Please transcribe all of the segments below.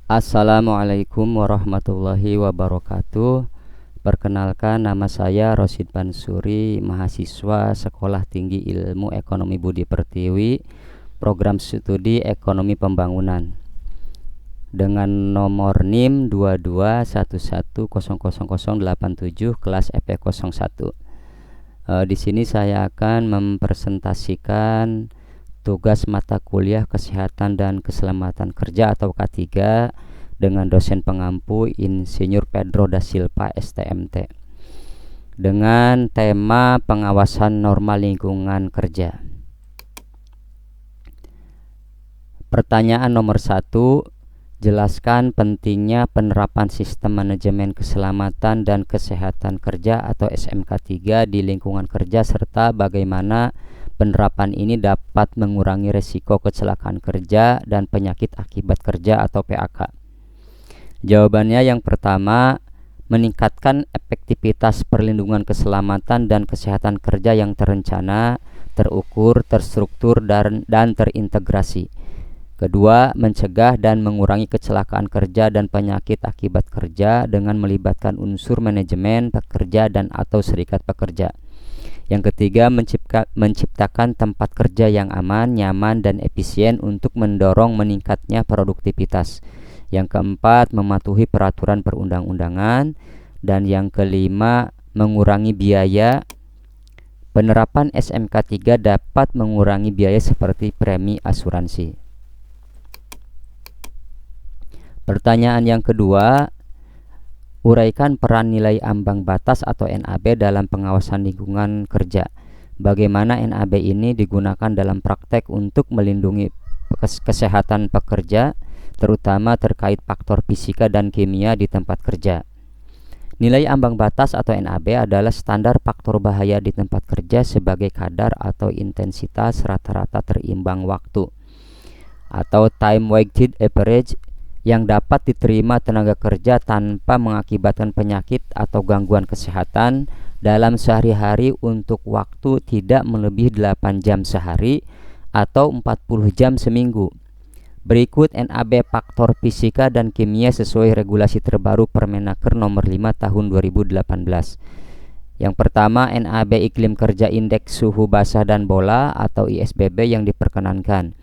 Assalamualaikum warahmatullahi wabarakatuh. Perkenalkan, nama saya Rosid Bansuri, mahasiswa Sekolah Tinggi Ilmu Ekonomi Budi Pertiwi, Program Studi Ekonomi Pembangunan, dengan nomor NIM 2211000087 kelas EP01. Di sini saya akan mempresentasikan tugas mata kuliah Kesehatan dan Keselamatan Kerja atau K3 dengan dosen pengampu Insinyur Pedro da Silva STMT dengan tema pengawasan norma lingkungan kerja. Pertanyaan nomor 1, jelaskan pentingnya penerapan sistem manajemen keselamatan dan kesehatan kerja atau SMK3 di lingkungan kerja serta bagaimana penerapan ini dapat mengurangi risiko kecelakaan kerja dan penyakit akibat kerja atau PAK. Jawabannya yang pertama, meningkatkan efektivitas perlindungan keselamatan dan kesehatan kerja yang terencana, terukur, terstruktur, dan terintegrasi. Kedua, mencegah dan mengurangi kecelakaan kerja dan penyakit akibat kerja dengan melibatkan unsur manajemen pekerja dan atau serikat pekerja. Yang ketiga, menciptakan tempat kerja yang aman, nyaman, dan efisien untuk mendorong meningkatnya produktivitas. Yang keempat, mematuhi peraturan perundang-undangan. Dan yang kelima, mengurangi biaya. Penerapan SMK3 dapat mengurangi biaya seperti premi asuransi. Pertanyaan yang kedua, uraikan peran nilai ambang batas atau NAB dalam pengawasan lingkungan kerja. Bagaimana NAB ini digunakan dalam praktek untuk melindungi kesehatan pekerja, terutama terkait faktor fisika dan kimia di tempat kerja. Nilai ambang batas atau NAB adalah standar faktor bahaya di tempat kerja sebagai kadar atau intensitas rata-rata terimbang waktu atau time weighted average yang dapat diterima tenaga kerja tanpa mengakibatkan penyakit atau gangguan kesehatan dalam sehari-hari untuk waktu tidak melebihi 8 jam sehari atau 40 jam seminggu. Berikut NAB faktor fisika dan kimia sesuai regulasi terbaru Permenaker nomor 5 tahun 2018. Yang pertama, NAB iklim kerja indeks suhu basah dan bola atau ISBB yang diperkenankan.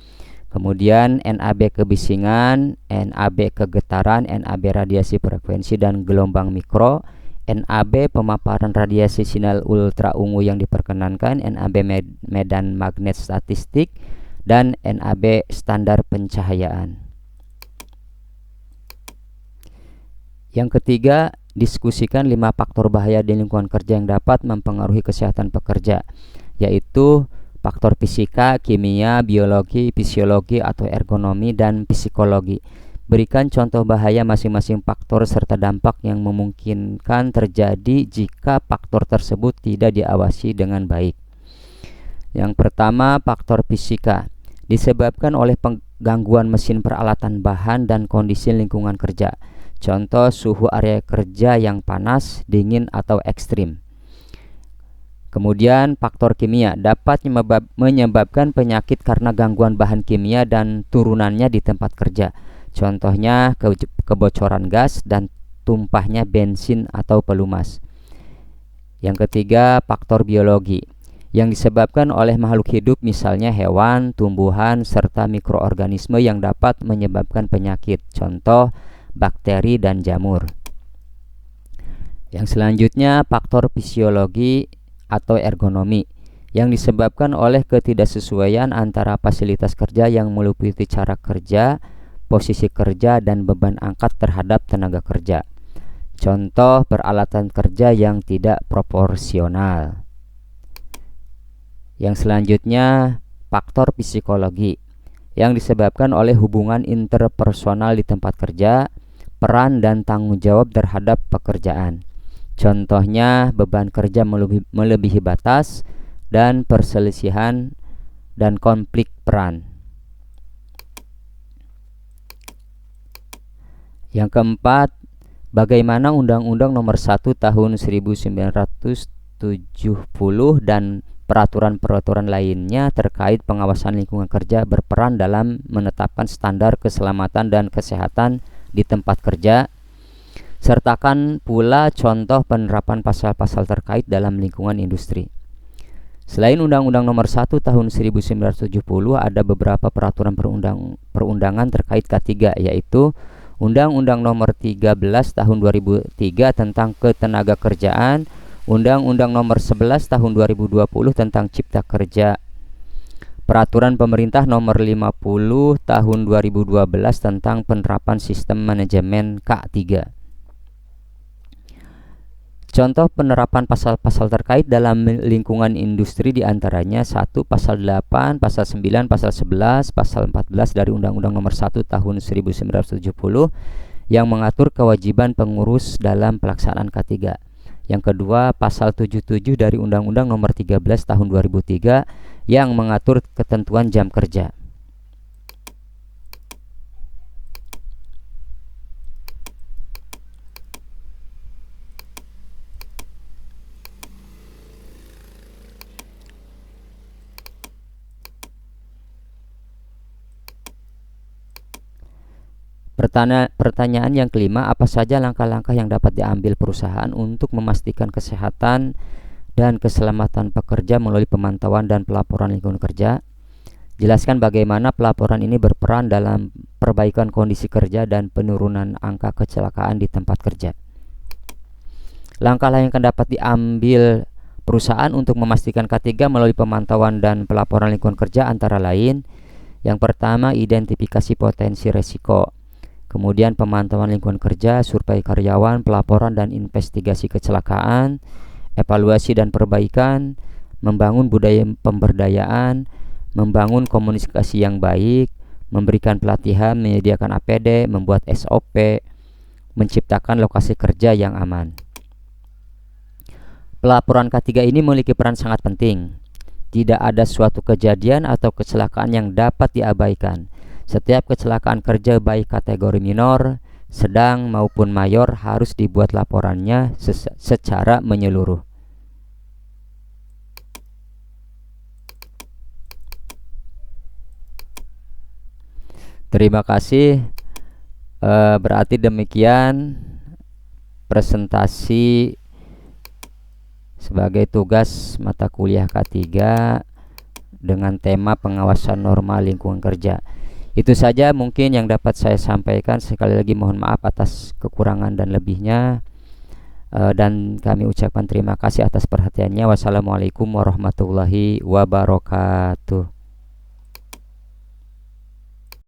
Kemudian NAB kebisingan, NAB kegetaran, NAB radiasi frekuensi dan gelombang mikro, NAB pemaparan radiasi sinar ultra ungu yang diperkenankan, NAB medan magnet statistik, dan NAB standar pencahayaan. Yang ketiga, diskusikan 5 faktor bahaya di lingkungan kerja yang dapat mempengaruhi kesehatan pekerja, yaitu faktor fisika, kimia, biologi, fisiologi atau ergonomi, dan psikologi. Berikan contoh bahaya masing-masing faktor serta dampak yang memungkinkan terjadi jika faktor tersebut tidak diawasi dengan baik. Yang pertama, faktor fisika disebabkan oleh gangguan mesin peralatan bahan dan kondisi lingkungan kerja. Contoh, suhu area kerja yang panas, dingin, atau ekstrim. Kemudian faktor kimia dapat menyebabkan penyakit karena gangguan bahan kimia dan turunannya di tempat kerja. Contohnya kebocoran gas dan tumpahnya bensin atau pelumas. Yang ketiga, faktor biologi yang disebabkan oleh makhluk hidup misalnya hewan, tumbuhan, serta mikroorganisme yang dapat menyebabkan penyakit. Contoh, bakteri dan jamur. Yang selanjutnya, faktor fisiologi atau ergonomi yang disebabkan oleh ketidaksesuaian antara fasilitas kerja yang meliputi cara kerja, posisi kerja, dan beban angkat terhadap tenaga kerja. Contoh, peralatan kerja yang tidak proporsional. Yang selanjutnya, faktor psikologi yang disebabkan oleh hubungan interpersonal di tempat kerja, peran dan tanggung jawab terhadap pekerjaan. Contohnya, beban kerja melebihi batas dan perselisihan dan konflik peran. Yang keempat, bagaimana Undang-Undang Nomor 1 Tahun 1970 dan peraturan-peraturan lainnya terkait pengawasan lingkungan kerja berperan dalam menetapkan standar keselamatan dan kesehatan di tempat kerja. Sertakan pula contoh penerapan pasal-pasal terkait dalam lingkungan industri. Selain Undang-Undang Nomor 1 Tahun 1970, ada beberapa peraturan perundangan terkait K3, yaitu Undang-Undang Nomor 13 Tahun 2003 tentang Ketenagakerjaan, Undang-Undang Nomor 11 Tahun 2020 tentang Cipta Kerja, Peraturan Pemerintah Nomor 50 Tahun 2012 tentang penerapan sistem manajemen K3. Contoh penerapan pasal-pasal terkait dalam lingkungan industri diantaranya 1. Pasal 8, Pasal 9, Pasal 11, Pasal 14 dari Undang-Undang Nomor 1 Tahun 1970 yang mengatur kewajiban pengurus dalam pelaksanaan K3. Yang kedua, Pasal 77 dari Undang-Undang Nomor 13 Tahun 2003 yang mengatur ketentuan jam kerja. Pertanyaan yang kelima, apa saja langkah-langkah yang dapat diambil perusahaan untuk memastikan kesehatan dan keselamatan pekerja melalui pemantauan dan pelaporan lingkungan kerja? Jelaskan bagaimana pelaporan ini berperan dalam perbaikan kondisi kerja dan penurunan angka kecelakaan di tempat kerja. Langkah lain yang dapat diambil perusahaan untuk memastikan K3 melalui pemantauan dan pelaporan lingkungan kerja antara lain: yang pertama, identifikasi potensi resiko. Kemudian pemantauan lingkungan kerja, survei karyawan, pelaporan dan investigasi kecelakaan, evaluasi dan perbaikan, membangun budaya pemberdayaan, membangun komunikasi yang baik, memberikan pelatihan, menyediakan APD, membuat SOP, menciptakan lokasi kerja yang aman. Pelaporan K3 ini memiliki peran sangat penting. Tidak ada suatu kejadian atau kecelakaan yang dapat diabaikan. Setiap kecelakaan kerja baik kategori minor, sedang maupun mayor harus dibuat laporannya secara menyeluruh. Terima kasih. Berarti demikian presentasi sebagai tugas mata kuliah K3 dengan tema pengawasan norma lingkungan kerja. Itu saja mungkin yang dapat saya sampaikan. Sekali lagi mohon maaf atas kekurangan dan lebihnya, dan kami ucapkan terima kasih atas perhatiannya. Wassalamualaikum warahmatullahi wabarakatuh.